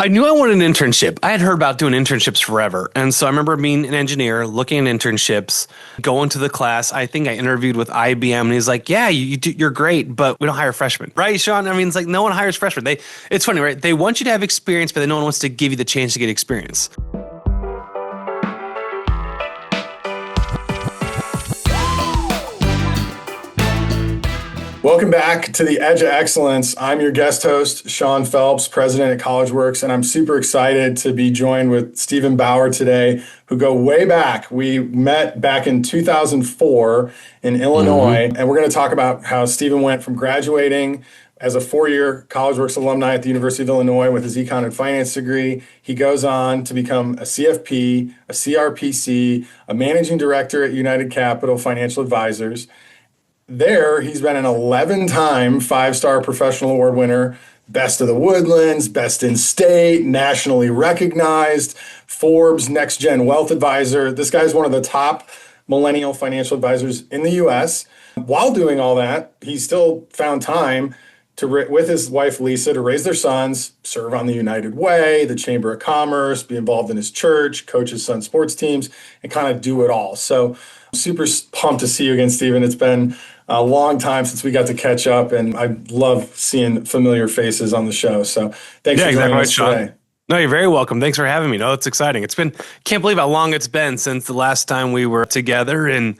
I knew I wanted an internship. I had heard about doing internships forever. And so I remember being an engineer, looking at internships, going to the class. I think I interviewed with IBM and he's like, yeah, you're great, but we don't hire freshmen. Right, Sean? I mean, it's like no one hires freshmen. It's funny, right? They want you to have experience, but no one wants to give you the chance to get experience. Welcome back to the Edge of Excellence. I'm your guest host, Sean Phelps, president at CollegeWorks, and I'm super excited to be joined with Stephen Bauer today, who go way back. We met back in 2004 in Illinois, and we're going to talk about how Stephen went from graduating as a four-year CollegeWorks alumni at the University of Illinois with his econ and finance degree. He goes on to become a CFP, a CRPC, a managing director at United Capital Financial Advisors. There, he's been an 11-time five-star professional award winner, Best of the Woodlands, Best in State, nationally recognized, Forbes Next Gen Wealth Advisor. This guy's one of the top millennial financial advisors in the U.S. While doing all that, he still found time to, with his wife Lisa, to raise their sons, serve on the United Way, the Chamber of Commerce, be involved in his church, coach his son's sports teams, and kind of do it all. So super pumped to see you again, Stephen. It's been a long time since we got to catch up, and I love seeing familiar faces on the show. So thanks for joining us today. No, you're very welcome. Thanks for having me. No, it's exciting. Can't believe how long it's been since the last time we were together in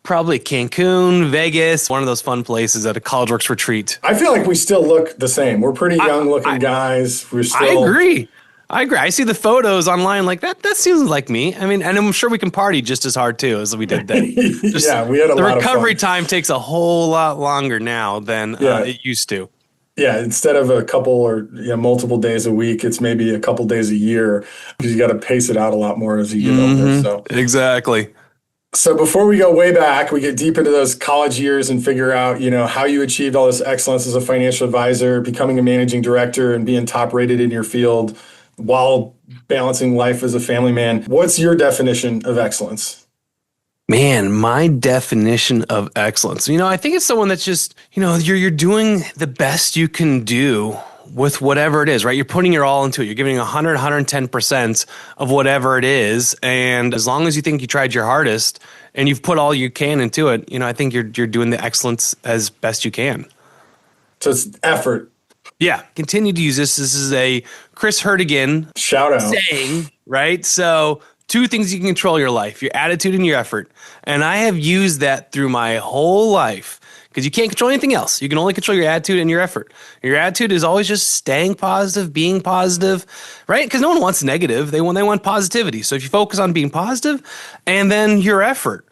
probably Cancun, Vegas, one of those fun places at a CollegeWorks retreat. I feel like we still look the same. We're pretty young looking guys. We're still. I agree. I see the photos online like that seems like me. I mean, and I'm sure we can party just as hard too as we did then. Yeah, we had a lot of fun. The recovery time takes a whole lot longer now than it used to. Yeah, instead of a couple or multiple days a week, it's maybe a couple days a year because you got to pace it out a lot more as you get older. So exactly. So before we go way back, we get deep into those college years and figure out, how you achieved all this excellence as a financial advisor, becoming a managing director and being top rated in your field while balancing life as a family man. What's your definition of excellence? Man, my definition of excellence. I think it's someone that's just, you're doing the best you can do with whatever it is, right? You're putting your all into it. You're giving 100, 110% of whatever it is. And as long as you think you tried your hardest and you've put all you can into it, I think you're doing the excellence as best you can. So it's effort. Yeah, continue to use this. This is a Chris Herdigan shout out saying, right? So 2 things you can control your life, your attitude and your effort. And I have used that through my whole life because you can't control anything else. You can only control your attitude and your effort. Your attitude is always just staying positive, being positive, right? Because no one wants negative. They want positivity. So if you focus on being positive and then your effort,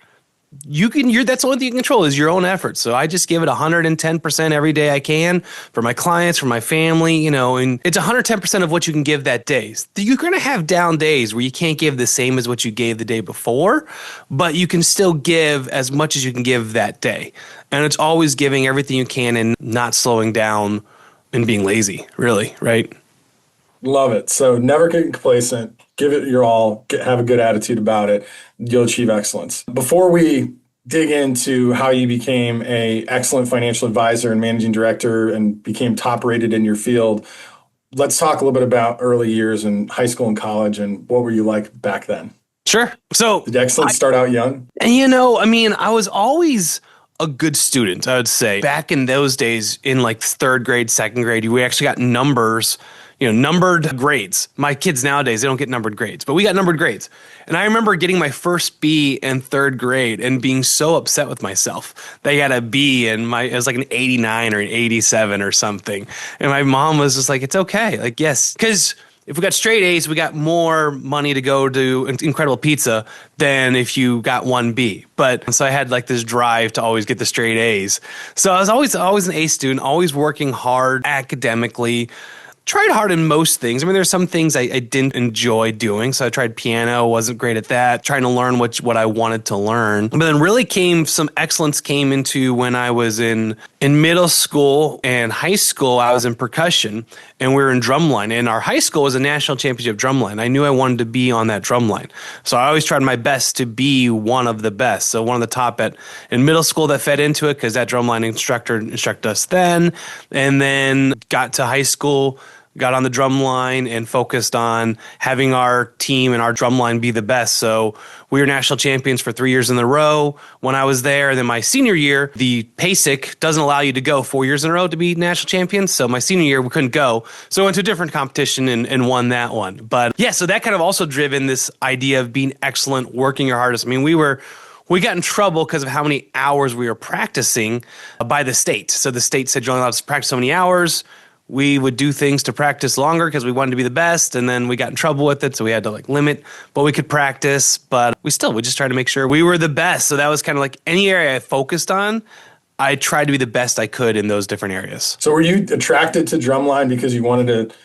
that's the only thing you can control is your own effort. So I just give it 110% every day I can for my clients, for my family, and it's 110% of what you can give that day. You're going to have down days where you can't give the same as what you gave the day before, but you can still give as much as you can give that day. And it's always giving everything you can and not slowing down and being lazy, really, right? Love it. So never get complacent. Give it your all. Have a good attitude about it. You'll achieve excellence. Before we dig into how you became an excellent financial advisor and managing director and became top rated in your field, let's talk a little bit about early years in high school and college and what were you like back then? Sure. So did excellence start out young? And I was always a good student, I would say. Back in those days, in like 3rd grade, 2nd grade, we actually got numbers, numbered grades. My kids nowadays, they don't get numbered grades, but we got numbered grades. And I remember getting my first B in 3rd grade and being so upset with myself. They got a B and it was like an 89 or an 87 or something. And my mom was just like, it's okay. Like, yes, because if we got straight A's, we got more money to go to Incredible Pizza than if you got 1B. But so I had like this drive to always get the straight A's. So I was always an A student, always working hard academically. Tried hard in most things. I mean, there's some things I didn't enjoy doing. So I tried piano, wasn't great at that. Trying to learn what I wanted to learn. But then really some excellence came into when I was in middle school and high school. I was in percussion and we were in drumline. And our high school was a national championship drumline. I knew I wanted to be on that drumline. So I always tried my best to be one of the best. So one of the top in middle school that fed into it because that drumline instructor instructed us then. And then got to high school, got on the drum line and focused on having our team and our drum line be the best. So we were national champions for 3 years in a row when I was there. And then my senior year, the PASIC doesn't allow you to go 4 years in a row to be national champions. So my senior year, we couldn't go. So I went to a different competition and won that one. But yeah, so that kind of also driven this idea of being excellent, working your hardest. I mean, we got in trouble because of how many hours we were practicing by the state. So the state said you're only allowed to practice so many hours. We would do things to practice longer because we wanted to be the best, and then we got in trouble with it, so we had to limit what we could practice. But we just tried to make sure we were the best. So that was kind of any area I focused on. I tried to be the best I could in those different areas. So were you attracted to drumline because you wanted to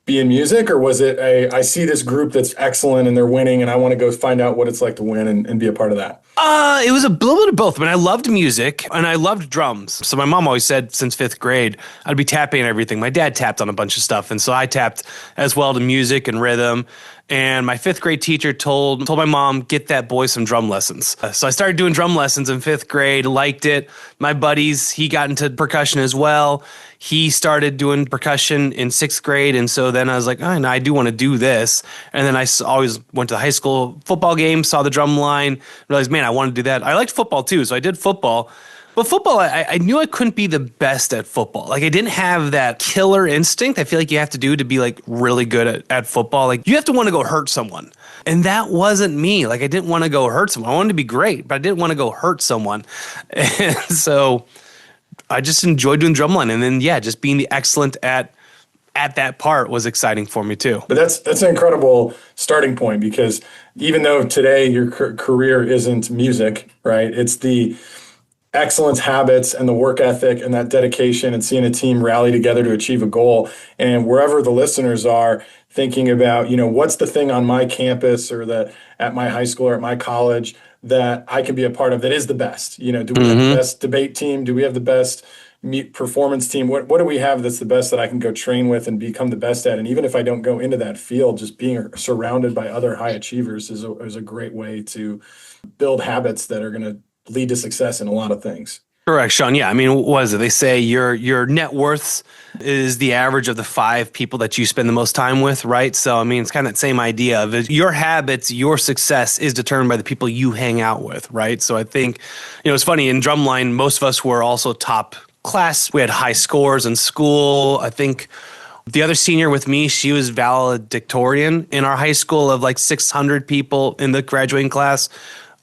be in music, or was it I see this group that's excellent and they're winning and I want to go find out what it's like to win and be a part of that? It was a little bit of both. I mean, I loved music and I loved drums. So my mom always said since 5th grade, I'd be tapping and everything. My dad tapped on a bunch of stuff. And so I tapped as well to music and rhythm. And my 5th grade teacher told my mom, get that boy some drum lessons. So I started doing drum lessons in 5th grade, liked it. My buddies, he got into percussion as well. He started doing percussion in 6th grade. And so then I was like, oh, no, I do want to do this. And then I always went to the high school football game, saw the drum line, realized, man, I want to do that. I liked football too. So I did football. But football, I knew I couldn't be the best at football. I didn't have that killer instinct I feel like you have to do to be really good at football. You have to want to go hurt someone. And that wasn't me. I didn't want to go hurt someone. I wanted to be great, but I didn't want to go hurt someone. And so I just enjoyed doing drumline. And then, yeah, just being the excellent at that part was exciting for me too. But that's an incredible starting point, because even though today your career isn't music, right? It's the excellence habits and the work ethic and that dedication and seeing a team rally together to achieve a goal. And wherever the listeners are thinking about, what's the thing on my campus or at my high school or at my college that I can be a part of that is the best? Do we have the best debate team? Do we have the best performance team? What do we have that's the best that I can go train with and become the best at? And even if I don't go into that field, just being surrounded by other high achievers is a great way to build habits that are going to lead to success in a lot of things. Correct, Sean. Yeah, I mean, what is it? They say your net worth is the average of the 5 people that you spend the most time with, right? So, I mean, it's kind of that same idea of your habits, your success is determined by the people you hang out with, right? So I think, it's funny, in drumline, most of us were also top class. We had high scores in school. I think the other senior with me, she was valedictorian in our high school of 600 people in the graduating class.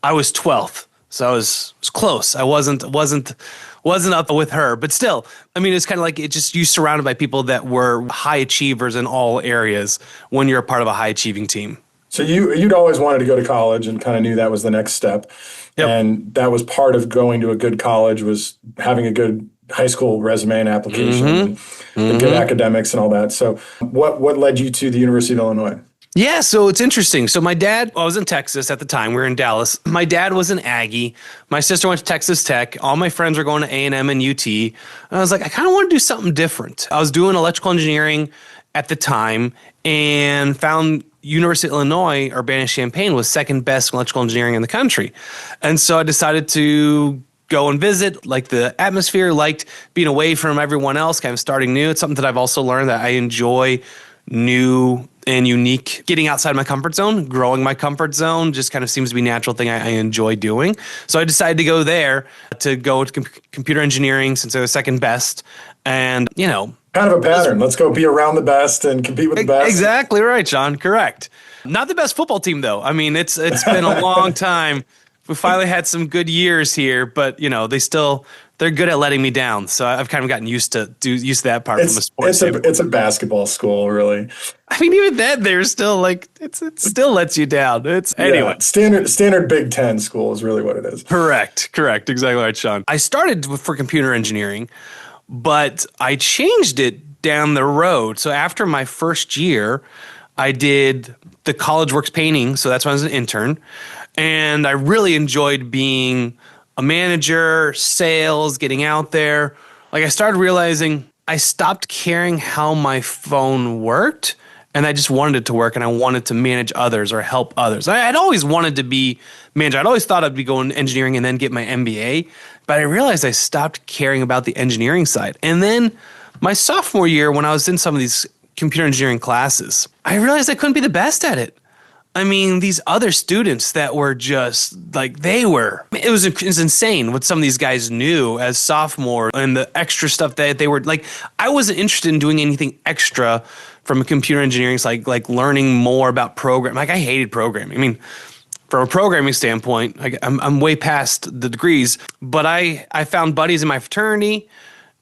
I was 12th. So I was close. I wasn't up with her, but still, I mean, it's kind of you surrounded by people that were high achievers in all areas when you're a part of a high achieving team. So you'd always wanted to go to college and kind of knew that was the next step. Yep. And that was part of going to a good college, was having a good high school resume and application and good academics and all that. So what led you to the University of Illinois? Yeah, so it's interesting. So my dad, I was in Texas at the time. We were in Dallas. My dad was an Aggie. My sister went to Texas Tech. All my friends were going to A&M and UT. And I was like, I kind of want to do something different. I was doing electrical engineering at the time and found University of Illinois, Urbana-Champaign, was second best electrical engineering in the country. And so I decided to go and visit, liked the atmosphere, liked being away from everyone else, kind of starting new. It's something that I've also learned that I enjoy new and unique, getting outside my comfort zone, growing my comfort zone, just kind of seems to be a natural thing I enjoy doing. So I decided to go there to go to computer engineering since I was second best. And, kind of a pattern. Let's go be around the best and compete with the best. Exactly right, John. Correct. Not the best football team, though. I mean, it's been a long time. We finally had some good years here, but, they're good at letting me down. So I've kind of gotten used to that part from a sports standpoint. It's a basketball school, really. I mean, even then, they're still it still lets you down. Anyway. Standard Big Ten school is really what it is. Correct. Exactly right, Sean. I started for computer engineering, but I changed it down the road. So after my first year, I did the College Works painting. So that's when I was an intern. And I really enjoyed being a manager, sales, getting out there. I started realizing I stopped caring how my phone worked, and I just wanted it to work, and I wanted to manage others or help others. I'd always wanted to be manager. I'd always thought I'd be going engineering and then get my MBA, but I realized I stopped caring about the engineering side. And then my sophomore year, when I was in some of these computer engineering classes, I realized I couldn't be the best at it. I mean, these other students that were just like, it was insane what some of these guys knew as sophomores and the extra stuff that they were like. I wasn't interested in doing anything extra from a computer engineering side, like learning more about programming. Like, I hated programming. I mean, from a programming standpoint, I'm way past the degrees, but I found buddies in my fraternity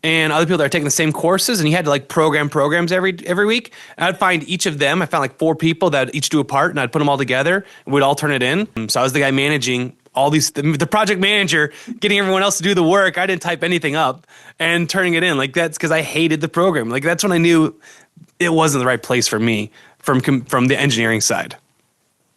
and other people that are taking the same courses, and you had to like program programs every week. And I'd find each of them. I found like 4 people that each do a part, and I'd put them all together, and we'd all turn it in. So I was the guy managing all these, the project manager, getting everyone else to do the work. I didn't type anything up and turning it in. Like, that's because I hated the program. Like, that's when I knew it wasn't the right place for me from the engineering side.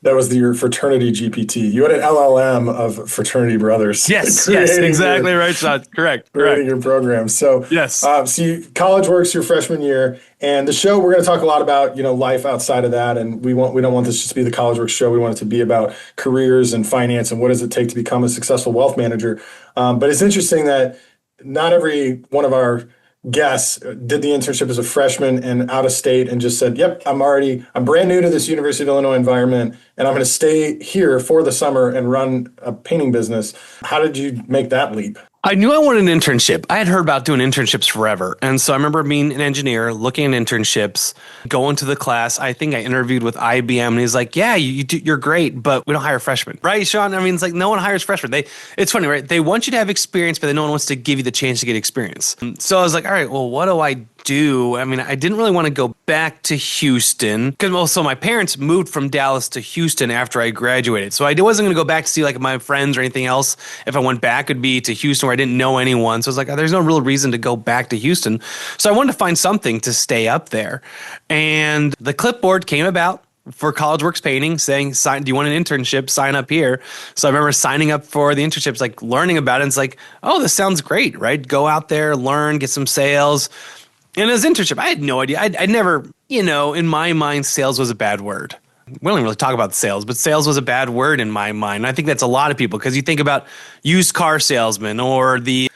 That was your fraternity GPT. You had an LLM of fraternity brothers. Yes, exactly right, Sean. Correct. Creating your program. So, yes. So College Works your freshman year, and the show, we're going to talk a lot about, life outside of that, and we don't want this just to be the College Works show. We want it to be about careers and finance and what does it take to become a successful wealth manager. But it's interesting that not every one of our guests did the internship as a freshman and out of state and just said, yep, I'm brand new to this University of Illinois environment, and I'm going to stay here for the summer and run a painting business. How did you make that leap? I knew I wanted an internship. I had heard about doing internships forever. And so I remember being an engineer, looking at internships, going to the class. I think I interviewed with IBM, and he's like, yeah, you're great, but we don't hire freshmen. Right, Sean? I mean, it's like no one hires freshmen. It's funny, right? They want you to have experience, but no one wants to give you the chance to get experience. So I was like, all right, well, what do I do? I mean, I didn't really want to go back to Houston because also my parents moved from Dallas to Houston after I graduated. So I wasn't going to go back to see like my friends or anything else. If I went back, it'd be to Houston where I didn't know anyone. So I was like, there's no real reason to go back to Houston. So I wanted to find something to stay up there. And the clipboard came about for College Works Painting saying, do you want an internship? Sign up here. So I remember signing up for the internships, like learning about it. And it's like, oh, this sounds great, right? Go out there, learn, get some sales. And as internship, I had no idea. I never, in my mind, sales was a bad word. We don't really talk about sales, but sales was a bad word in my mind. And I think that's a lot of people because you think about used car salesman or the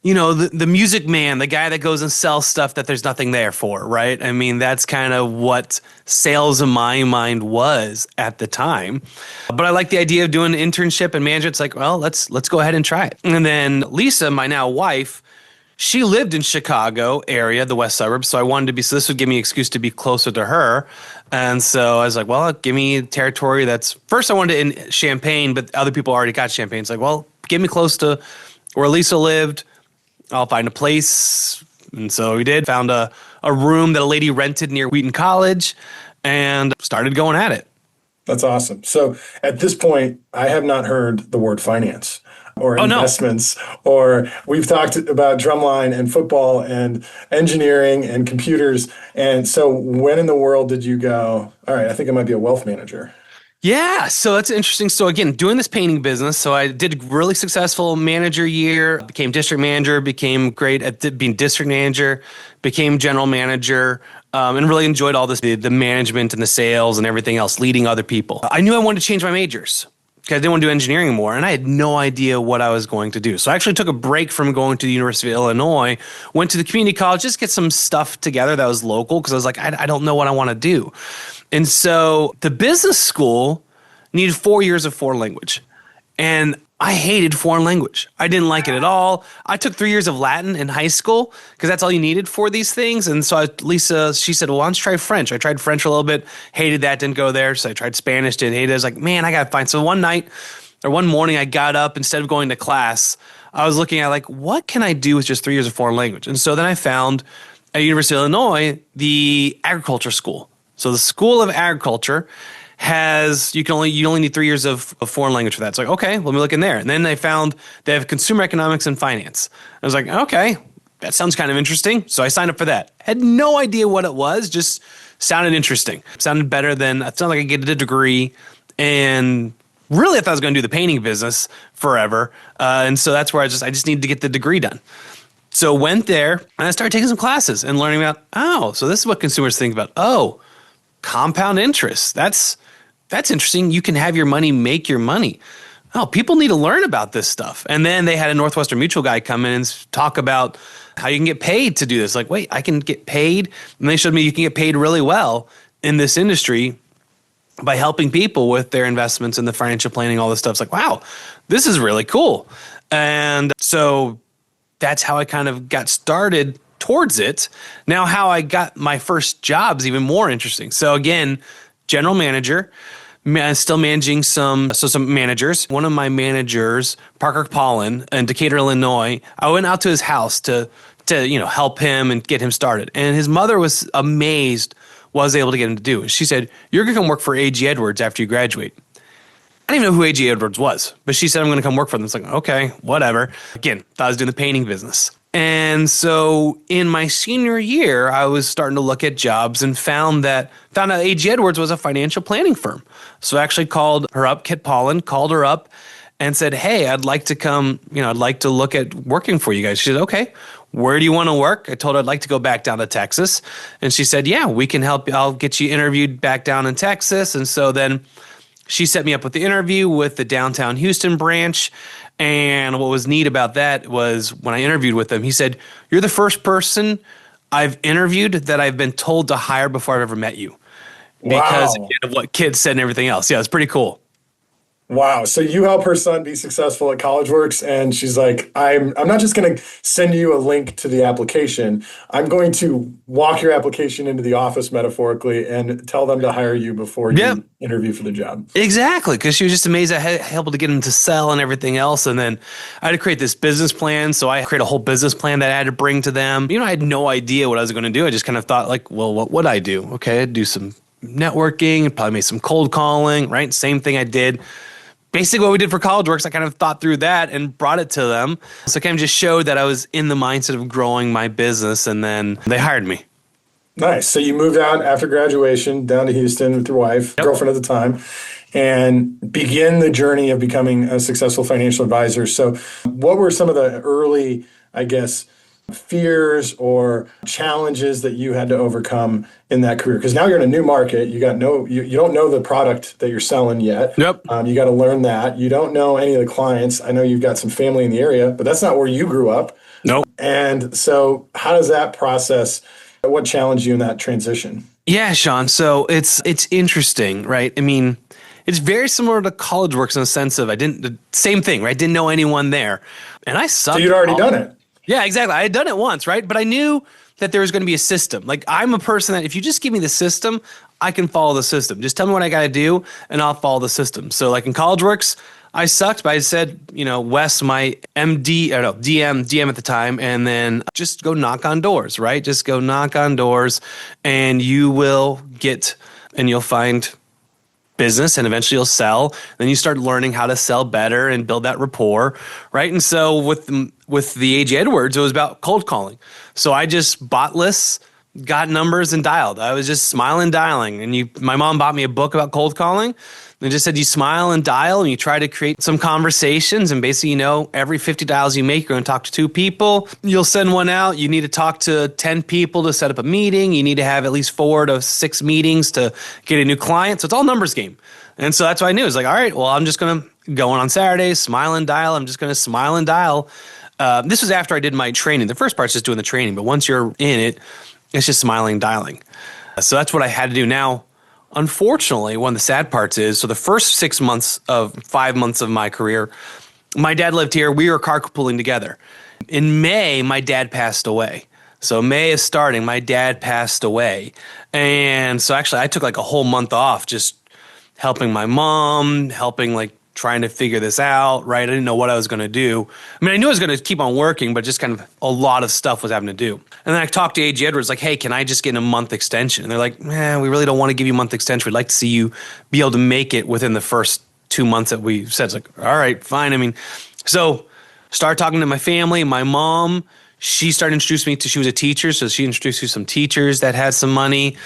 music man, the guy that goes and sells stuff that there's nothing there for, right? I mean, that's kind of what sales in my mind was at the time. But I like the idea of doing an internship and management. It's like, well, let's go ahead and try it. And then Lisa, my now wife, she lived in Chicago area, the west suburbs. So this would give me an excuse to be closer to her. And so I was like, well, give me territory first I wanted it in Champaign, but other people already got Champaign. It's like, well, get me close to where Lisa lived. I'll find a place. And so we did, found a room that a lady rented near Wheaton College and started going at it. That's awesome. So at this point, I have not heard the word finance or investments, or we've talked about drumline and football and engineering and computers. And so when in the world did you go, all right, I think I might be a wealth manager? Yeah, so that's interesting. So again, doing this painting business. So I did a really successful manager year, became district manager, became great at being district manager, became general manager, and really enjoyed all this, the management and the sales and everything else, leading other people. I knew I wanted to change my majors because I didn't want to do engineering more, and I had no idea what I was going to do. So I actually took a break from going to the University of Illinois, went to the community college, just get some stuff together that was local because I was like, I don't know what I want to do. And so the business school needed 4 years of foreign language, and I hated foreign language. I didn't like it at all. I took 3 years of Latin in high school because that's all you needed for these things. And so Lisa, she said, well, why don't you try French? I tried French a little bit, hated that, didn't go there. So I tried Spanish, didn't hate it. I was like, man, I got to find. So one morning I got up, instead of going to class, I was looking at like, what can I do with just 3 years of foreign language? And so then I found at University of Illinois, the agriculture school. So the School of Agriculture you only need 3 years of foreign language for that. It's like, okay, let me look in there. And then I found they have consumer economics and finance. I was like, okay, that sounds kind of interesting. So I signed up for that. Had no idea what it was, just sounded interesting. Sounded better than, it sounded like I could get a degree. And really I thought I was going to do the painting business forever. And so that's where I just needed to get the degree done. So went there and I started taking some classes and learning about, so this is what consumers think about. Compound interest. That's interesting. You can have your money make your money. oh, people need to learn about this stuff. And then they had a Northwestern Mutual guy come in and talk about how you can get paid to do this. Like, wait, I can get paid? And they showed me you can get paid really well in this industry by helping people with their investments and the financial planning, all this stuff. It's like, wow, this is really cool. And so that's how I kind of got started towards it. Now, how I got my first job is even more interesting. So again, general manager, still managing some managers. One of my managers, Parker Paulin in Decatur, Illinois, I went out to his house to help him and get him started. And his mother was amazed what I was able to get him to do. She said, "You're going to come work for A.G. Edwards after you graduate." I didn't even know who A.G. Edwards was, but she said, "I'm going to come work for them." It's like, okay, whatever. Again, thought I was doing the painting business. And so in my senior year, I was starting to look at jobs and found out A.G. Edwards was a financial planning firm. So I actually called her up, Kit Paulin, called her up and said, "Hey, I'd like to come, I'd like to look at working for you guys." She said, "Okay, where do you want to work?" I told her I'd like to go back down to Texas. And she said, "Yeah, we can help you. I'll get you interviewed back down in Texas." And so then she set me up with the interview with the downtown Houston branch. And what was neat about that was when I interviewed with him, he said, "You're the first person I've interviewed that I've been told to hire before I've ever met you." Because Wow. of what kids said and everything else. Yeah, it's pretty cool. Wow. So you help her son be successful at CollegeWorks, and she's like, I'm not just going to send you a link to the application. I'm going to walk your application into the office metaphorically and tell them to hire you before you Yep. interview for the job. Exactly, because she was just amazed I had able to get him to sell and everything else. And then I had to create this business plan. So I created a whole business plan that I had to bring to them. I had no idea what I was going to do. I just kind of thought like, well, what would I do? Okay, I'd do some networking, probably make some cold calling, right? Same thing I did. Basically what we did for CollegeWorks, I kind of thought through that and brought it to them. So it kind of just showed that I was in the mindset of growing my business, and then they hired me. Nice. So you moved out after graduation down to Houston with your wife, girlfriend at the time, and begin the journey of becoming a successful financial advisor. So what were some of the early, I guess, fears or challenges that you had to overcome in that career? Because now you're in a new market. You don't know the product that you're selling yet. Yep. You got to learn that. You don't know any of the clients. I know you've got some family in the area, but that's not where you grew up. Nope. And so how does that process, what challenged you in that transition? Yeah, Sean. So it's interesting, right? I mean, it's very similar to CollegeWorks in the sense of the same thing, right? Didn't know anyone there. And I sucked. So you'd already done it. Yeah, exactly. I had done it once, right? But I knew that there was going to be a system. Like, I'm a person that if you just give me the system, I can follow the system. Just tell me what I got to do and I'll follow the system. So like in CollegeWorks, I sucked, but I said, Wes, my DM at the time, and then just go knock on doors, right? Just go knock on doors and you'll find business, and eventually you'll sell. Then you start learning how to sell better and build that rapport, right? And so with the A.G. Edwards, it was about cold calling. So I just bought lists, got numbers, and dialed. I was just smiling, dialing. And my mom bought me a book about cold calling. They just said you smile and dial, and you try to create some conversations. And basically, every 50 dials you make, you're going to talk to 2 people. You'll send one out. You need to talk to 10 people to set up a meeting. You need to have at least 4 to 6 meetings to get a new client. So it's all numbers game. And so that's what I knew. It's like, all right, well, I'm just going to go on Saturdays, smile and dial. I'm just going to smile and dial. This was after I did my training. The first part's just doing the training, but once you're in it, it's just smiling and dialing. So that's what I had to do. Now, unfortunately, one of the sad parts is, so the first 5 months of my career, my dad lived here. We were carpooling together. In May, my dad passed away. So May is starting. My dad passed away. And so actually I took like a whole month off just helping my mom, trying to figure this out, right? I didn't know what I was going to do. I mean, I knew I was going to keep on working, but just kind of a lot of stuff was having to do. And then I talked to A.G. Edwards, like, hey, can I just get a month extension? And they're like, we really don't want to give you a month extension. We'd like to see you be able to make it within the first 2 months that we said. It's like, all right, fine. I mean, so started talking to my family, my mom. She started introducing me she was a teacher, so she introduced me to some teachers that had some money.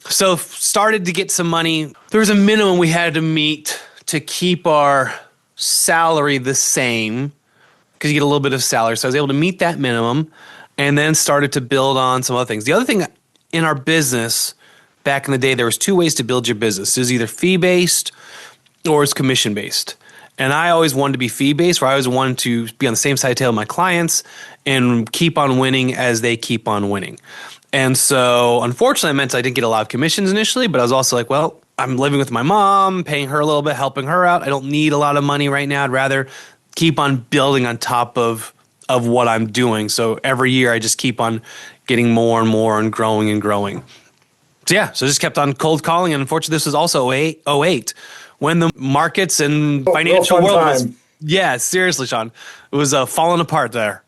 So started to get some money. There was a minimum we had to meet to keep our salary the same, because you get a little bit of salary. So I was able to meet that minimum and then started to build on some other things. The other thing in our business back in the day, there was 2 ways to build your business. It was either fee-based or it's commission-based. And I always wanted to be fee-based, where I always wanted to be on the same side of the table with my clients and keep on winning as they keep on winning. And so, unfortunately, it meant I didn't get a lot of commissions initially, but I was also like, well, I'm living with my mom, paying her a little bit, helping her out. I don't need a lot of money right now. I'd rather keep on building on top of what I'm doing. So every year I just keep on getting more and more and growing and growing. So yeah, so just kept on cold calling. And unfortunately, this was also 08 when the markets and financial world was, yeah, seriously, Sean, it was falling apart there.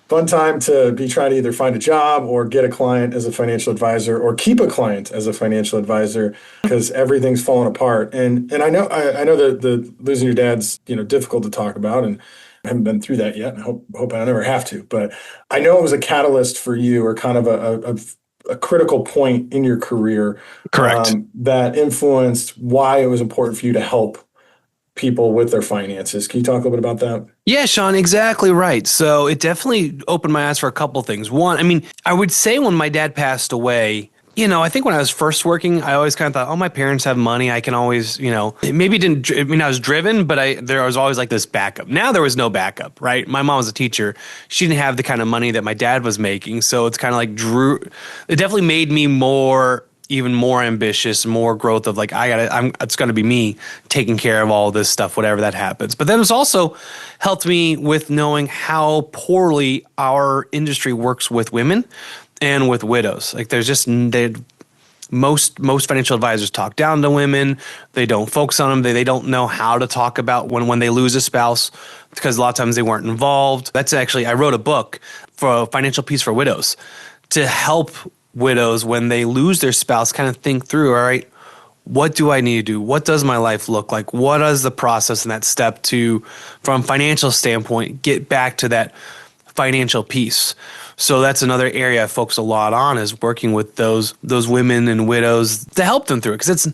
Fun time to be trying to either find a job or get a client as a financial advisor or keep a client as a financial advisor, because everything's falling apart. And I know that the losing your dad's difficult to talk about, and I haven't been through that yet, and I hope I never have to. But I know it was a catalyst for you, or kind of a critical point in your career. Correct. That influenced why it was important for you to help people with their finances. Can you talk a little bit about that? Yeah, Sean, exactly right. So it definitely opened my eyes for a couple of things. One, I mean, I would say when my dad passed away, I think when I was first working, I always kind of thought, oh, my parents have money. I can always, maybe didn't, I mean, I was driven, but there was always like this backup. Now there was no backup, right? My mom was a teacher. She didn't have the kind of money that my dad was making. So it's kind of like it definitely made me even more ambitious, more growth of like, it's going to be me taking care of all this stuff, whatever that happens. But then it's also helped me with knowing how poorly our industry works with women and with widows. Like most financial advisors talk down to women. They don't focus on them. They don't know how to talk about when they lose a spouse, because a lot of times they weren't involved. That's actually, I wrote a book for Financial Peace for Widows to help widows when they lose their spouse kind of think through, all right, what do I need to do? What does my life look like? What is the process and that step to, from a financial standpoint, get back to that financial peace? So that's another area I focus a lot on, is working with those women and widows to help them through it, because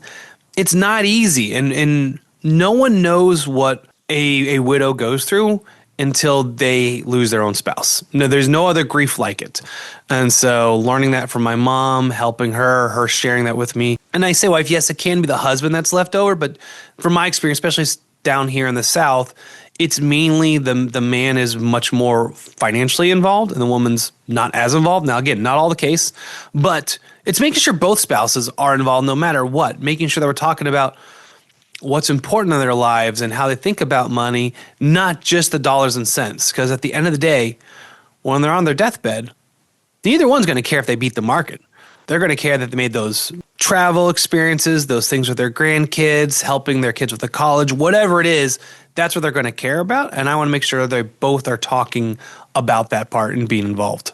it's not easy, and no one knows what a widow goes through until they lose their own spouse. No, there's no other grief like it. And so learning that from my mom, helping her sharing that with me. And I say wife, yes, it can be the husband that's left over, but from my experience, especially down here in the South, it's mainly the man is much more financially involved and the woman's not as involved. Now, again, not all the case, but it's making sure both spouses are involved no matter what, making sure that we're talking about what's important in their lives and how they think about money, not just the dollars and cents. Because at the end of the day, when they're on their deathbed, neither one's going to care if they beat the market. They're going to care that they made those travel experiences, those things with their grandkids, helping their kids with the college, whatever it is, that's what they're going to care about. And I want to make sure they both are talking about that part and being involved.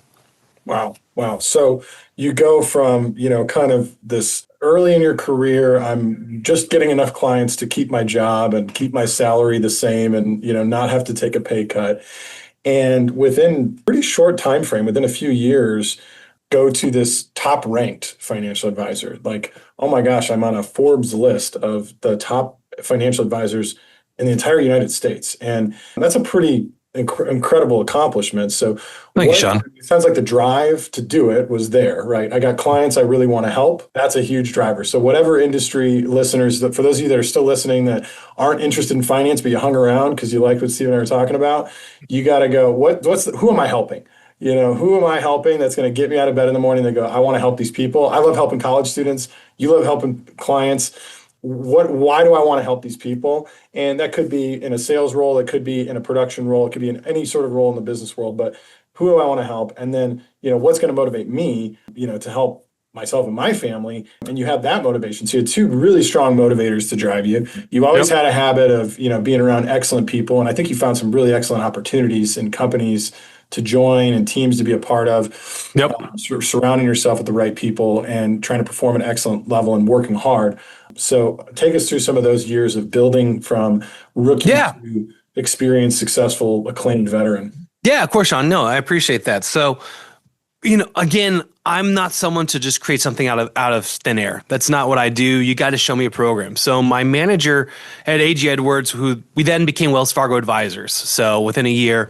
Wow. So you go from, kind of this early in your career, I'm just getting enough clients to keep my job and keep my salary the same and, not have to take a pay cut. And within a pretty short time frame, within a few years, go to this top ranked financial advisor. Like, oh my gosh, I'm on a Forbes list of the top financial advisors in the entire United States. And that's a pretty incredible accomplishment. So thank you, Sean. It sounds like the drive to do it was there, right? I got clients I really want to help. That's a huge driver. So whatever industry listeners, for those of you that are still listening that aren't interested in finance, but you hung around because you liked what Steve and I were talking about, you got to go, who am I helping? Who am I helping that's going to get me out of bed in the morning and go, I want to help these people. I love helping college students. You love helping clients. Why do I want to help these people? And that could be in a sales role, it could be in a production role, it could be in any sort of role in the business world, but who do I want to help? And then, what's going to motivate me, to help myself and my family? And you have that motivation. So you have two really strong motivators to drive you. You've always had a habit of, being around excellent people. And I think you found some really excellent opportunities in companies to join and teams to be a part of. Surrounding yourself with the right people and trying to perform at an excellent level and working hard. So take us through some of those years of building from rookie to experienced, successful, acclaimed veteran. Yeah, of course, Sean. No, I appreciate that. So, again, I'm not someone to just create something out of thin air. That's not what I do. You got to show me a program. So my manager at A.G. Edwards, who we then became Wells Fargo advisors. So within a year,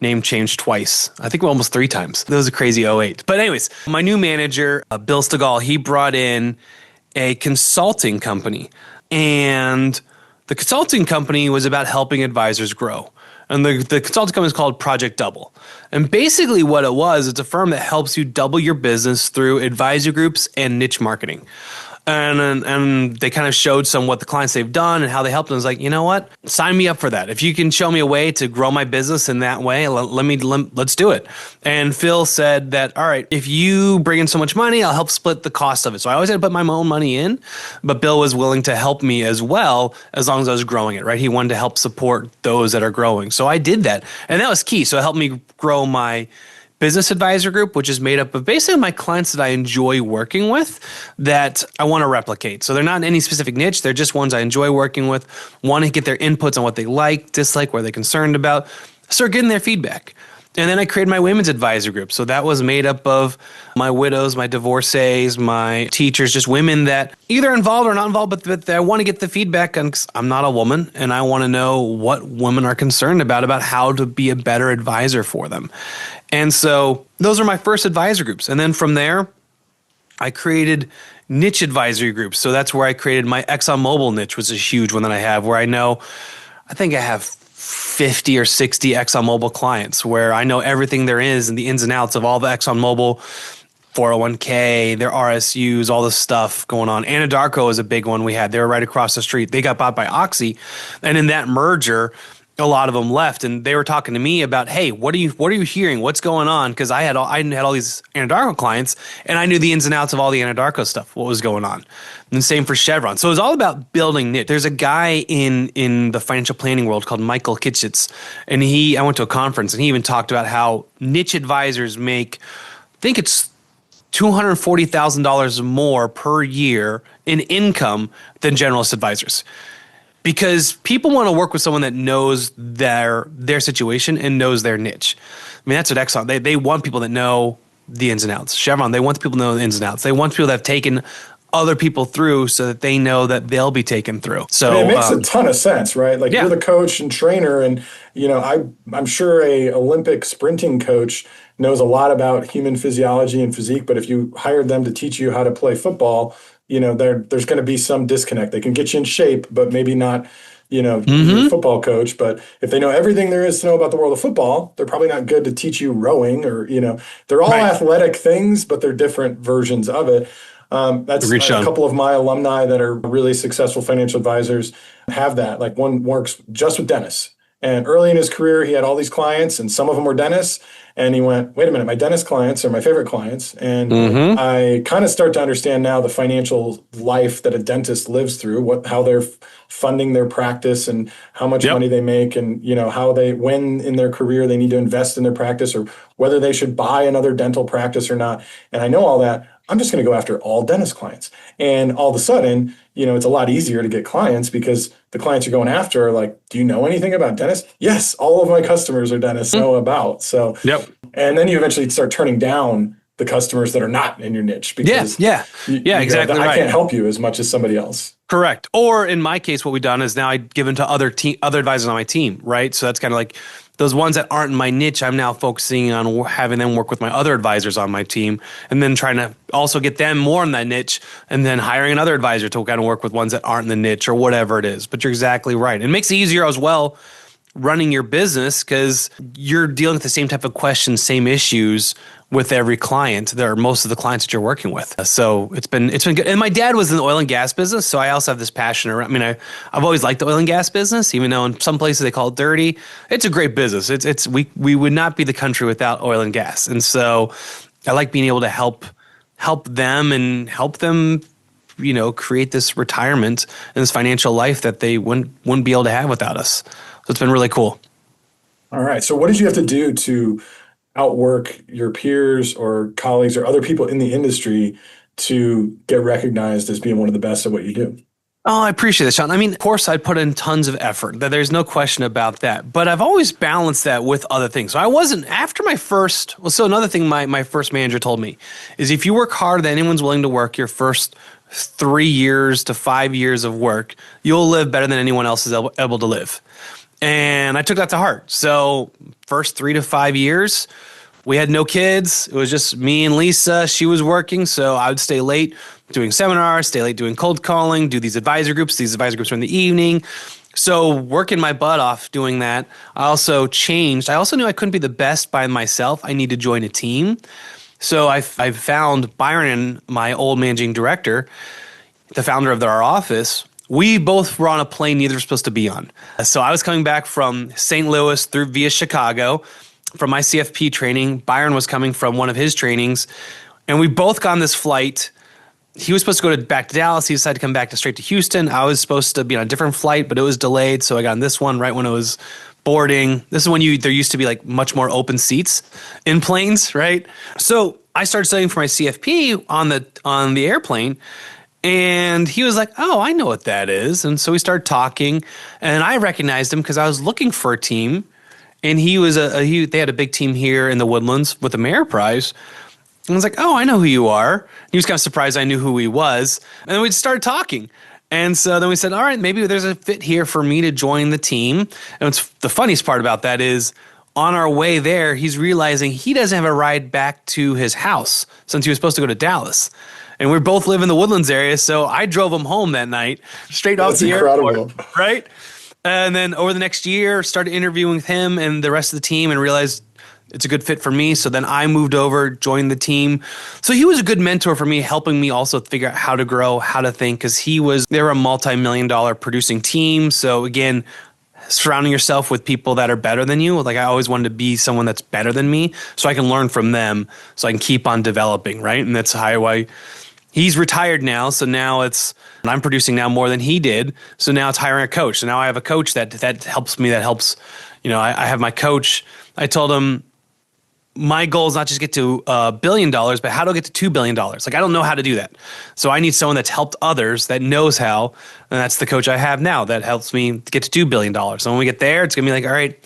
name changed twice. I think almost 3 times. That was a crazy 08. But anyways, my new manager, Bill Stegall, he brought in a consulting company. And The consulting company was about helping advisors grow. And the consulting company is called Project Double. And basically what it was, it's a firm that helps you double your business through advisor groups and niche marketing. And they kind of showed what the clients they've done and how they helped them. I was like, you know what? Sign me up for that. If you can show me a way to grow my business in that way, let's do it. And Phil said that, all right, if you bring in so much money, I'll help split the cost of it. So I always had to put my own money in, but Bill was willing to help me as well, as long as I was growing it, right? He wanted to help support those that are growing. So I did that. And that was key. So it helped me grow my business advisor group, which is made up of basically my clients that I enjoy working with that I want to replicate. So they're not in any specific niche. They're just ones I enjoy working with, want to get their inputs on what they like, dislike, what they're concerned about, start getting their feedback. And then I created my women's advisor group. So that was made up of my widows, my divorcees, my teachers, just women that either involved or not involved, but I want to get the feedback. And I'm not a woman, and I want to know what women are concerned about how to be a better advisor for them. And so those are my first advisor groups. And then from there, I created niche advisory groups. So that's where I created my ExxonMobil niche, which is a huge one that I have, where I think I have 50 or 60 ExxonMobil clients where I know everything there is and the ins and outs of all the ExxonMobil 401k, their RSUs, all this stuff going on. Anadarko is a big one we had. They were right across the street. They got bought by Oxy. And in that merger, a lot of them left, and they were talking to me about, hey, what are you hearing? What's going on? Because I had all these Anadarko clients, and I knew the ins and outs of all the Anadarko stuff, what was going on. And the same for Chevron. So it was all about building niche. There's a guy in the financial planning world called Michael Kitchitz, and I went to a conference, and he even talked about how niche advisors make, I think it's $240,000 more per year in income than generalist advisors. Because people want to work with someone that knows their situation and knows their niche. I mean, that's what Exxon, they want people that know the ins and outs. Chevron, they want people to know the ins and outs. They want people that have taken other people through so that they know that they'll be taken through. So I mean, it makes a ton of sense, right? Like you're the coach and trainer, and I'm sure a Olympic sprinting coach knows a lot about human physiology and physique, but if you hired them to teach you how to play football, there's going to be some disconnect. They can get you in shape, but maybe not, be a football coach. But if they know everything there is to know about the world of football, they're probably not good to teach you rowing or, they're all athletic things, but they're different versions of it. That's a couple of my alumni that are really successful financial advisors have that. Like one works just with dentists. And early in his career, he had all these clients, and some of them were dentists. And he went, wait a minute, my dentist clients are my favorite clients. And I kind of start to understand now the financial life that a dentist lives through, how they're funding their practice and how much money they make, and when in their career they need to invest in their practice, or whether they should buy another dental practice or not. And I know all that. I'm just going to go after all dentist clients. And all of a sudden, it's a lot easier to get clients because the clients you're going after are like, do you know anything about dentists? Yes, all of my customers are dentists know about. So, and then you eventually start turning down the customers that are not in your niche because exactly right. I can't help you as much as somebody else. Correct. Or in my case, what we've done is now I give them to other advisors on my team, right? So that's kind of like those ones that aren't in my niche, I'm now focusing on having them work with my other advisors on my team, and then trying to also get them more in that niche, and then hiring another advisor to kind of work with ones that aren't in the niche or whatever it is. But you're exactly right. It makes it easier as well running your business because you're dealing with the same type of questions, same issues with every client. There are most of the clients that you're working with. So it's been good. And my dad was in the oil and gas business, so I also have this passion around. I mean, I've always liked the oil and gas business, even though in some places they call it dirty. It's a great business. We would not be the country without oil and gas. And so I like being able to help them and help them, create this retirement and this financial life that they wouldn't be able to have without us. So it's been really cool. All right. So what did you have to do to outwork your peers or colleagues or other people in the industry to get recognized as being one of the best at what you do? Oh, I appreciate that, Sean. I mean, of course, I put in tons of effort. There's no question about that. But I've always balanced that with other things. So I wasn't, after my first, so another thing my first manager told me is if you work harder than anyone's willing to work your first 3 years to 5 years of work, you'll live better than anyone else is able to live. And I took that to heart. So first 3 to 5 years, we had no kids. It was just me and Lisa. She was working, so I would stay late doing seminars, stay late doing cold calling, do these advisor groups. These advisor groups are in the evening. So working my butt off doing that. I also changed. I also knew I couldn't be the best by myself. I need to join a team. So I found Byron, my old managing director, the founder of our office. We both were on a plane neither were supposed to be on. So I was coming back from St. Louis via Chicago from my CFP training. Byron was coming from one of his trainings. And we both got on this flight. He was supposed to go back to Dallas. He decided to come back straight to Houston. I was supposed to be on a different flight, but it was delayed. So I got on this one right when it was boarding. This is when there used to be like much more open seats in planes, right? So I started studying for my CFP on the airplane, and he was like, "Oh, I know what that is." And so we started talking, and I recognized him because I was looking for a team, and he was they had a big team here in the Woodlands with the Mayor Prize. And I was like, "Oh, I know who you are." He was kind of surprised I knew who he was, and then we started talking. And so then we said, all right, maybe there's a fit here for me to join the team. And what's the funniest part about that is on our way there, he's realizing he doesn't have a ride back to his house since he was supposed to go to Dallas. And we both live in the Woodlands area. So I drove him home that night, straight off the airport, right? And then over the next year, started interviewing with him and the rest of the team and realized it's a good fit for me. So then I moved over, joined the team. So he was a good mentor for me, helping me also figure out how to grow, how to think, because they were a multi-million-dollar producing team. So again, surrounding yourself with people that are better than you. Like I always wanted to be someone that's better than me so I can learn from them so I can keep on developing, right? And that's how he's retired now. So now I'm producing now more than he did. So now it's hiring a coach. So now I have a coach that helps me, that helps, I have my coach. I told him, my goal is not just get to $1 billion, but how do I get to $2 billion? Like, I don't know how to do that. So I need someone that's helped others that knows how. And that's the coach I have now that helps me get to $2 billion. So when we get there, it's going to be like, all right,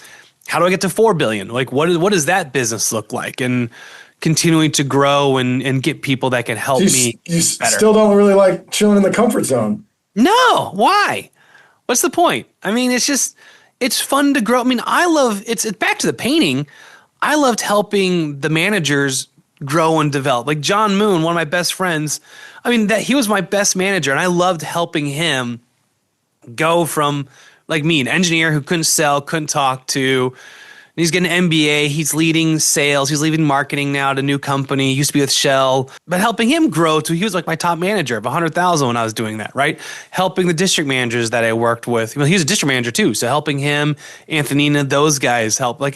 how do I get to $4 billion? Like, what does that business look like? And continuing to grow and get people that can help me You better. Still don't really like chilling in the comfort zone. No, why? What's the point? I mean, it's fun to grow. I mean, it's back to the painting. I loved helping the managers grow and develop. Like John Moon, one of my best friends, he was my best manager, and I loved helping him go from, like me, an engineer who couldn't sell, couldn't talk to, he's getting an MBA, he's leading sales, he's leading marketing now at a new company, he used to be with Shell, but helping him grow to, he was like my top manager of 100,000 when I was doing that, right? Helping the district managers that I worked with. He was a district manager too, so helping him, Anthonina, those guys help. Like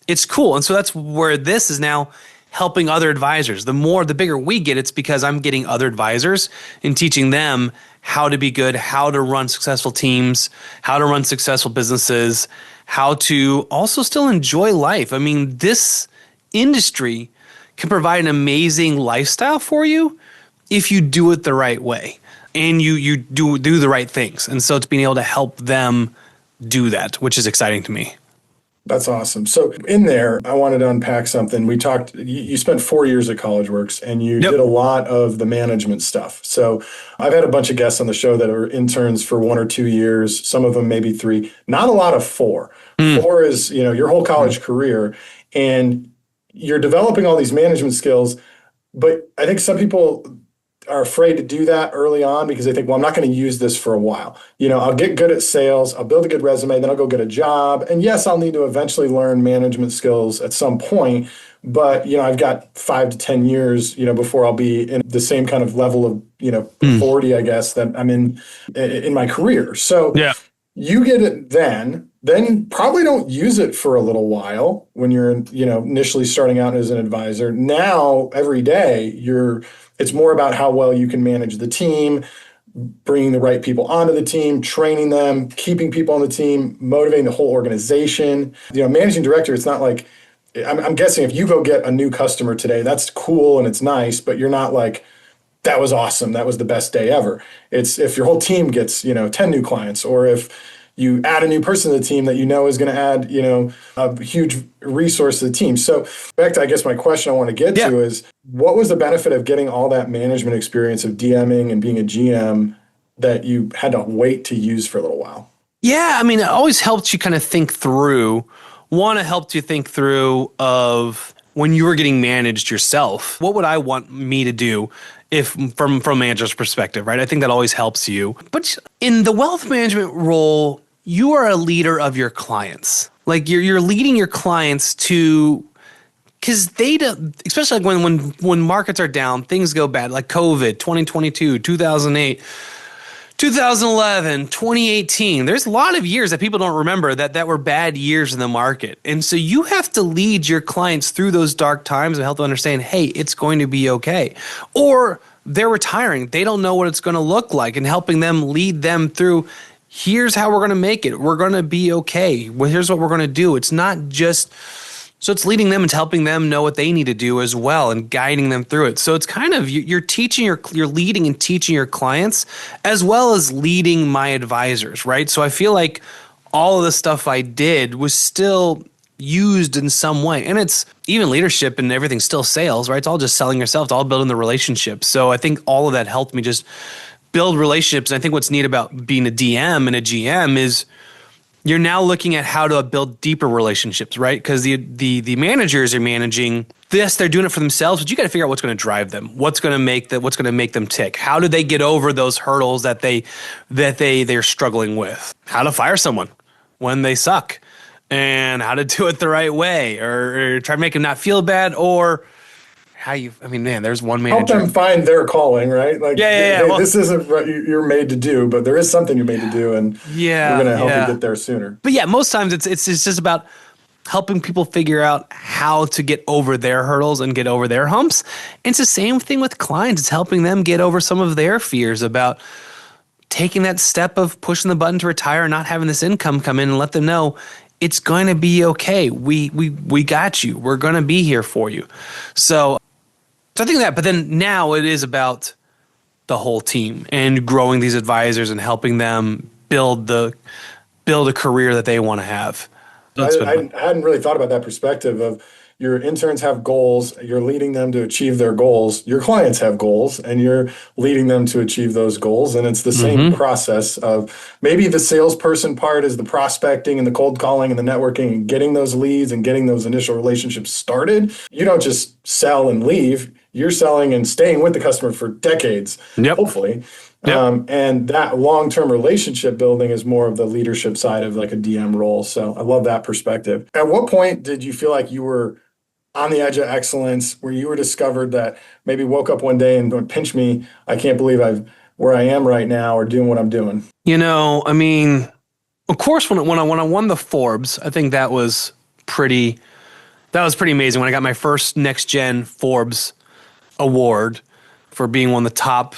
it's cool. And so that's where this is now helping other advisors. The bigger we get, it's because I'm getting other advisors and teaching them how to be good, how to run successful teams, how to run successful businesses, how to also still enjoy life. I mean, this industry can provide an amazing lifestyle for you if you do it the right way and you do the right things. And so it's being able to help them do that, which is exciting to me. That's awesome. So in there, I wanted to unpack something. We talked, you spent 4 years at CollegeWorks and you did a lot of the management stuff. So I've had a bunch of guests on the show that are interns for 1 or 2 years, some of them maybe 3, not a lot of 4. 4 is, your whole college career, and you're developing all these management skills. But I think some people are afraid to do that early on because they think, well, I'm not going to use this for a while. I'll get good at sales, I'll build a good resume, then I'll go get a job. And yes, I'll need to eventually learn management skills at some point. But, I've got 5 to 10 years, before I'll be in the same kind of level of, 40, I guess, that I'm in my career. So you get it then probably don't use it for a little while when you're, initially starting out as an advisor. Now, every day, it's more about how well you can manage the team, bringing the right people onto the team, training them, keeping people on the team, motivating the whole organization. Managing director, it's not like, I'm guessing if you go get a new customer today, that's cool and it's nice, but you're not like, that was awesome, that was the best day ever. It's if your whole team gets, 10 new clients, or if you add a new person to the team that is going to add, a huge resource to the team. So back to, I guess, my question I want to get to is, what was the benefit of getting all that management experience of DMing and being a GM that you had to wait to use for a little while? Yeah, it always helped you kind of think through. One, it helped you think through of when you were getting managed yourself, what would I want me to do if from a manager's perspective, right? I think that always helps you. But in the wealth management role, you are a leader of your clients. Like you're leading your clients to, because they don't, especially like when markets are down, things go bad, like COVID, 2022, 2008, 2011, 2018. There's a lot of years that people don't remember that were bad years in the market. And so you have to lead your clients through those dark times and help them understand, hey, it's going to be okay. Or they're retiring. They don't know what it's going to look like, and helping them lead them through, here's how we're going to make it. We're going to be okay. Well, here's what we're going to do. It's not just, so it's leading them and helping them know what they need to do as well and guiding them through it. So it's kind of, you're leading and teaching your clients as well as leading my advisors, right? So I feel like all of the stuff I did was still used in some way. And it's even leadership and everything, still sales, right? It's all just selling yourself. It's all building the relationship. So I think all of that helped me just build relationships. And I think what's neat about being a DM and a GM is you're now looking at how to build deeper relationships, right? Because the managers are managing this, they're doing it for themselves, but you got to figure out what's going to drive them, what's going to make them tick. How do they get over those hurdles that they're struggling with? How to fire someone when they suck, and how to do it the right way, or try to make them not feel bad, or there's one manager. Help them find their calling, right? Like, Well, this isn't what you're made to do, but there is something you're made to do, and we're going to help you get there sooner. But yeah, most times it's just about helping people figure out how to get over their hurdles and get over their humps. And it's the same thing with clients. It's helping them get over some of their fears about taking that step of pushing the button to retire and not having this income come in, and let them know it's going to be okay. We got you. We're going to be here for you. So I think that, but then now it is about the whole team and growing these advisors and helping them build a career that they want to have. I hadn't really thought about that perspective of your interns have goals, you're leading them to achieve their goals. Your clients have goals, and you're leading them to achieve those goals. And it's the same process of, maybe the salesperson part is the prospecting and the cold calling and the networking and getting those leads and getting those initial relationships started. You don't just sell and leave. You're selling and staying with the customer for decades, hopefully. Yep. And that long-term relationship building is more of the leadership side of like a DM role. So I love that perspective. At what point did you feel like you were on the edge of excellence, where you were discovered that maybe woke up one day and going, pinch me, I can't believe where I am right now, or doing what I'm doing? Of course, when I won the Forbes, I think that was pretty amazing. When I got my first Next Gen Forbes award for being one of the top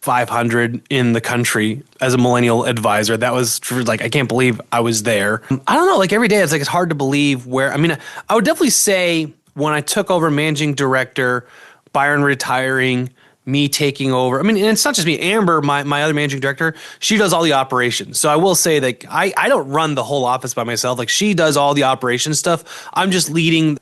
500 in the country as a millennial advisor, that was like, I can't believe I was there. I don't know, like every day it's hard to believe where, I would definitely say when I took over managing director, Byron retiring, me taking over. And it's not just me. Amber, my other managing director, she does all the operations. So I will say that I don't run the whole office by myself. Like, she does all the operations stuff. I'm just leading.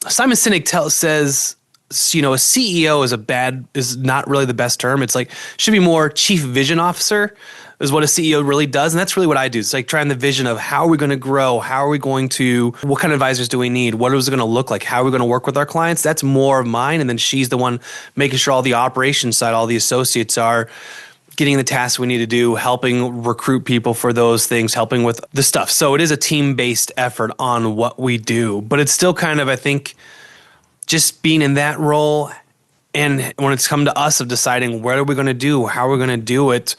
Simon Sinek says, a CEO is not really the best term. It's should be more chief vision officer is what a CEO really does. And that's really what I do. It's trying the vision of how are we going to grow? How are we going to, what kind of advisors do we need? What is it going to look like? How are we going to work with our clients? That's more of mine. And then she's the one making sure all the operations side, all the associates are getting the tasks we need to do, helping recruit people for those things, helping with the stuff. So it is a team-based effort on what we do, but it's still kind of, I think, just being in that role. And when it's come to us of deciding what are we going to do, how are we going to do it,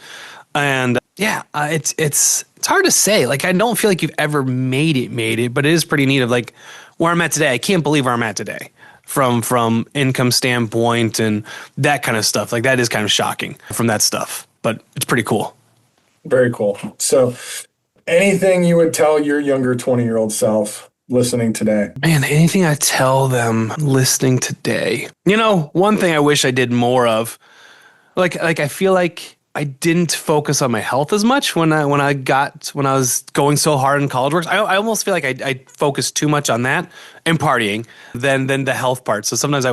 and it's hard to say. I don't feel like you've ever made it, but it is pretty neat of where I'm at today. I can't believe where I'm at today from income standpoint and that kind of stuff. That is kind of shocking from that stuff, but it's pretty cool. Very cool. So anything you would tell your younger 20-year-old self listening today? Man, anything I tell them listening today. One thing I wish I did more of, I feel like I didn't focus on my health as much when I was going so hard in CollegeWorks. I almost feel like I focused too much on that and partying than the health part. So sometimes I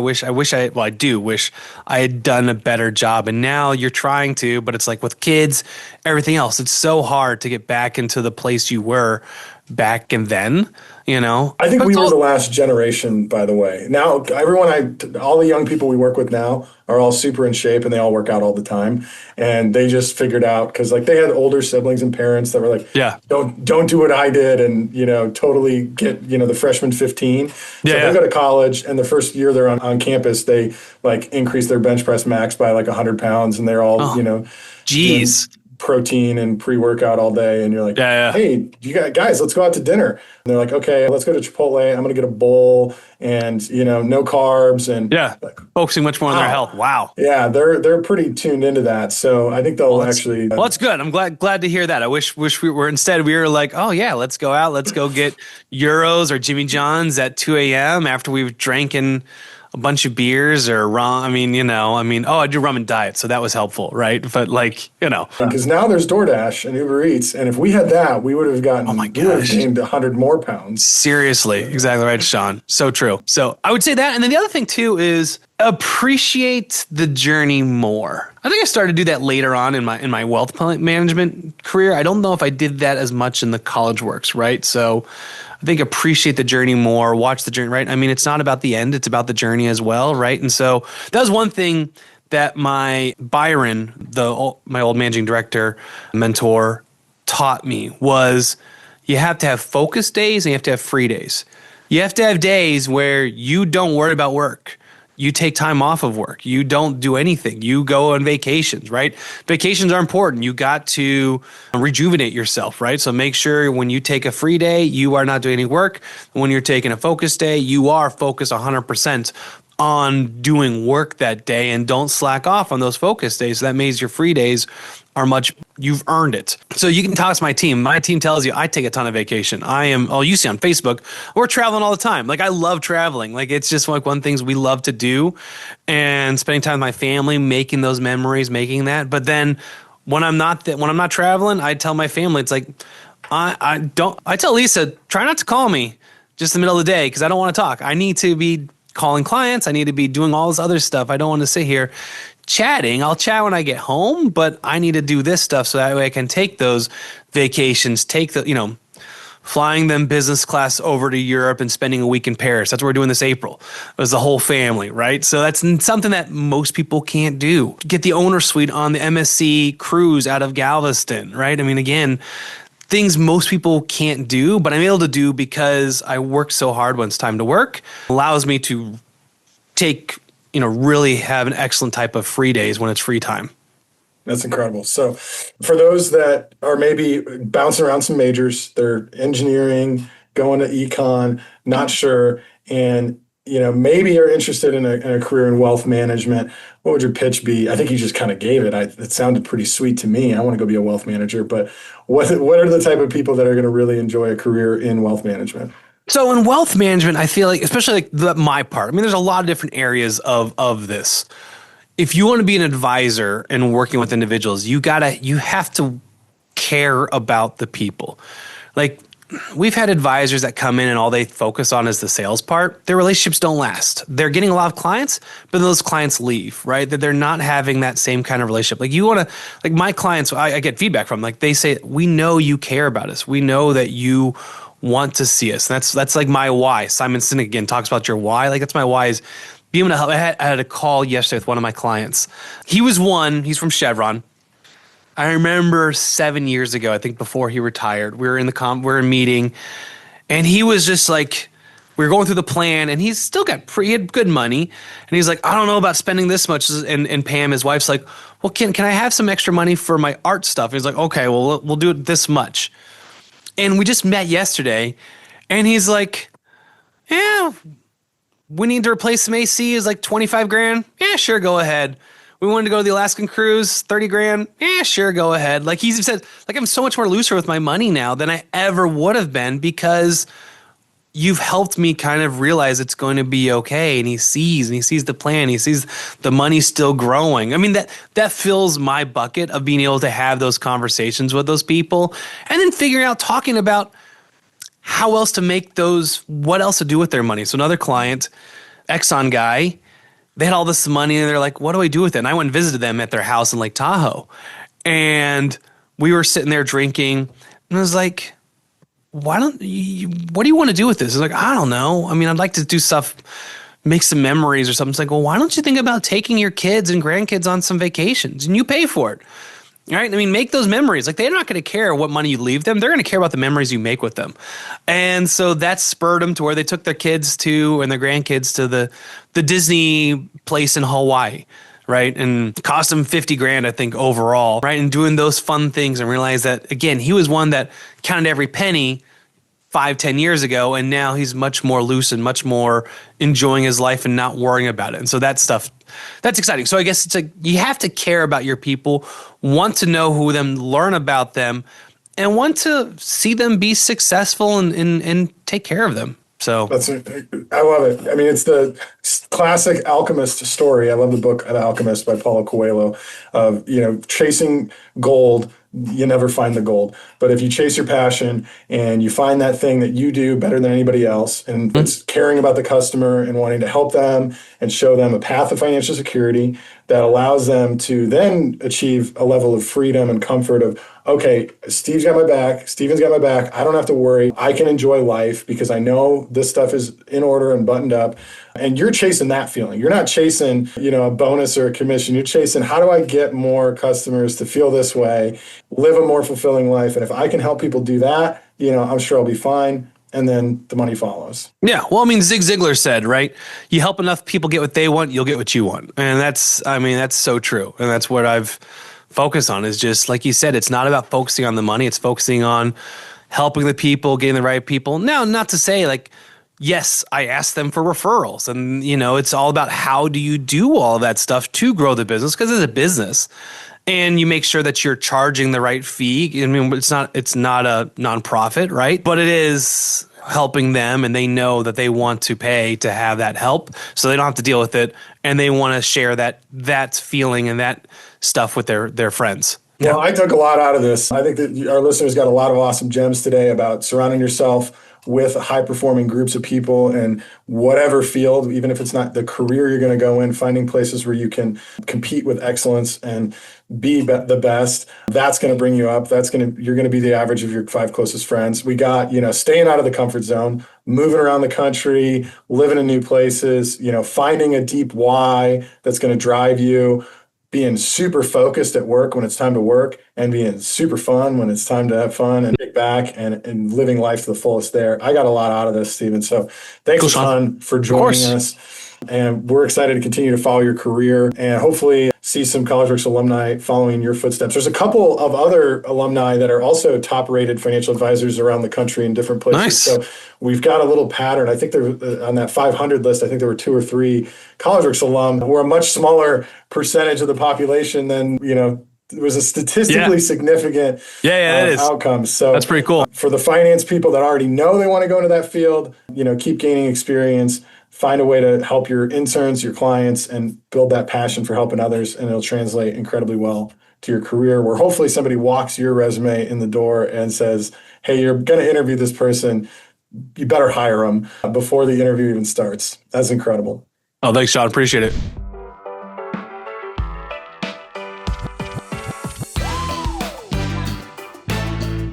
do wish I had done a better job. And now you're trying to, but it's with kids, everything else, it's so hard to get back into the place you were back and then, I think But we it's were all- the last generation, by the way. Now, all the young people we work with now are all super in shape and they all work out all the time. And they just figured out because like they had older siblings and parents that were like, yeah, don't do what I did and, totally get, the freshman 15. So yeah, they go to college and the first year they're on campus, they like increase their bench press max by like 100 pounds and they're all, oh, doing geez, protein and pre-workout all day and you're like, yeah, hey, guys, let's go out to dinner. And they're like, okay, let's go to Chipotle. I'm going to get a bowl and, no carbs and yeah, like, focusing much more on their wow. health. Wow. Yeah, they're pretty tuned into that. So I think they'll actually Well, that's good. I'm glad to hear that. I wish we were instead we were like, oh yeah, let's go out, let's go get Euros or Jimmy John's at 2 a.m. after we've drinking a bunch of beers or rum. Oh, I do rum and diet, so that was helpful, right? But because now there's DoorDash and Uber Eats, and if we had that, we would have gotten Oh my we would have gosh. gained 100 more pounds. seriously, exactly right, Sean. So true. So I would say that, and then the other thing too is appreciate the journey more. I think I started to do that later on in my wealth management career. I don't know if I did that as much in the college works, right? So I think appreciate the journey more, watch the journey, right? I mean, it's not about the end, it's about the journey as well, right? And so that was one thing that my Byron, my old managing director, mentor, taught me was you have to have focus days and you have to have free days. You have to have days where you don't worry about work. You take time off of work. You don't do anything. You go on vacations, right? Vacations are important. You got to rejuvenate yourself, right? So make sure when you take a free day, you are not doing any work. When you're taking a focus day, you are focused 100% on doing work that day and don't slack off on those focus days. So that means your free days are you've earned it. So you can talk to my team. My team tells you I take a ton of vacation. You see on Facebook, we're traveling all the time. Like I love traveling. Like it's just like one of the things we love to do and spending time with my family, making those memories, making that. But then when I'm not traveling, I tell my family, it's like, I tell Lisa, try not to call me just in the middle of the day because I don't want to talk. I need to be calling clients. I need to be doing all this other stuff. I don't want to sit here chatting. I'll chat when I get home, but I need to do this stuff so that way I can take those vacations, flying them business class over to Europe and spending a week in Paris. That's what we're doing this April. It was the whole family, right? So that's something that most people can't do. Get the owner suite on the MSC cruise out of Galveston, right? I mean, again, things most people can't do, but I'm able to do because I work so hard when it's time to work. It allows me to really have an excellent type of free days when it's free time. That's incredible. So for those that are maybe bouncing around some majors, they're engineering, going to econ, not sure, and maybe you're interested in a career in wealth management, what would your pitch be? I think you just kind of gave it. It sounded pretty sweet to me. I want to go be a wealth manager, but what are the type of people that are going to really enjoy a career in wealth management? So in wealth management, I feel like, especially like my part, I mean, there's a lot of different areas of this. If you want to be an advisor and working with individuals, you have to care about the people. Like we've had advisors that come in and all they focus on is the sales part. Their relationships don't last. They're getting a lot of clients, but those clients leave, right? That they're not having that same kind of relationship. Like you want to, like my clients, I get feedback from, like they say, we know you care about us. We know that you want to see us. And that's like my why. Simon Sinek again talks about your why. Like that's my why is being able to help. I had a call yesterday with one of my clients. He's from Chevron. I remember 7 years ago, I think before he retired, we were in a meeting and he was just like, we were going through the plan and he's still he had good money. And he's like, I don't know about spending this much. And Pam, his wife's like, well, can I have some extra money for my art stuff? And he's like, okay, well, we'll do it this much. And we just met yesterday and he's like, yeah, we need to replace some AC is like 25 grand. Yeah, sure. Go ahead. We wanted to go to the Alaskan cruise, 30 grand. Yeah, sure. Go ahead. Like he said, like I'm so much more looser with my money now than I ever would have been because you've helped me kind of realize it's going to be okay. And he sees the plan. He sees the money still growing. I mean, that fills my bucket of being able to have those conversations with those people and then figuring out, talking about how else to make what else to do with their money. So another client, Exxon guy, they had all this money and they're like, what do I do with it? And I went and visited them at their house in Lake Tahoe. And we were sitting there drinking and I was like, what do you want to do with this? It's like, I don't know. I mean, I'd like to do stuff, make some memories or something. It's like, well, why don't you think about taking your kids and grandkids on some vacations and you pay for it? Right? I mean, make those memories. Like, they're not going to care what money you leave them. They're going to care about the memories you make with them. And so that spurred them to where they took their kids to and their grandkids to the Disney place in Hawaii. Right. And cost them 50 grand, I think, overall. Right. And doing those fun things and realize that, again, he was one that counted every penny 5-10 years ago. And now he's much more loose and much more enjoying his life and not worrying about it. And so that stuff, that's exciting. So I guess it's like you have to care about your people, want to know who them, learn about them, and want to see them be successful and take care of them. So I love it. I mean, it's the classic alchemist story. I love the book The Alchemist by Paulo Coelho of, chasing gold. You never find the gold. But if you chase your passion and you find that thing that you do better than anybody else, and it's caring about the customer and wanting to help them and show them a path of financial security that allows them to then achieve a level of freedom and comfort of, okay, Steve's got my back, Steven's got my back, I don't have to worry, I can enjoy life because I know this stuff is in order and buttoned up. And you're chasing that feeling. You're not chasing, a bonus or a commission. You're chasing, how do I get more customers to feel this way, live a more fulfilling life? And if I can help people do that, I'm sure I'll be fine. And then the money follows. Yeah. Well, I mean, Zig Ziglar said, right? You help enough people get what they want, you'll get what you want. And that's so true. And that's what I've focused on is just, like you said, it's not about focusing on the money. It's focusing on helping the people, getting the right people. Now, not to say like, yes, I ask them for referrals and, it's all about how do you do all of that stuff to grow the business because it's a business. And you make sure that you're charging the right fee. I mean, it's not a nonprofit, right? But it is helping them and they know that they want to pay to have that help so they don't have to deal with it. And they want to share that feeling and that stuff with their friends. Well, I took a lot out of this. I think that our listeners got a lot of awesome gems today about surrounding yourself with high-performing groups of people in whatever field, even if it's not the career you're going to go in, finding places where you can compete with excellence and be the best. That's going to bring you up. You're going to be the average of your 5 closest friends. We got, staying out of the comfort zone, moving around the country, living in new places, finding a deep why that's going to drive you, being super focused at work when it's time to work and being super fun when it's time to have fun and kick back and living life to the fullest there. I got a lot out of this, Steven. So thanks, Sean, for joining us. And we're excited to continue to follow your career and hopefully see some CollegeWorks alumni following in your footsteps. There's a couple of other alumni that are also top-rated financial advisors around the country in different places. Nice. So we've got a little pattern. I think there on that 500 list, I think there were 2 or 3 CollegeWorks alum. We're a much smaller percentage of the population than, it was a statistically significant outcome. So that's pretty cool. For the finance people that already know they want to go into that field, keep gaining experience. Find a way to help your interns, your clients, and build that passion for helping others, and it'll translate incredibly well to your career, where hopefully somebody walks your resume in the door and says, hey, you're going to interview this person. You better hire them before the interview even starts. That's incredible. Oh, thanks, Sean. Appreciate it.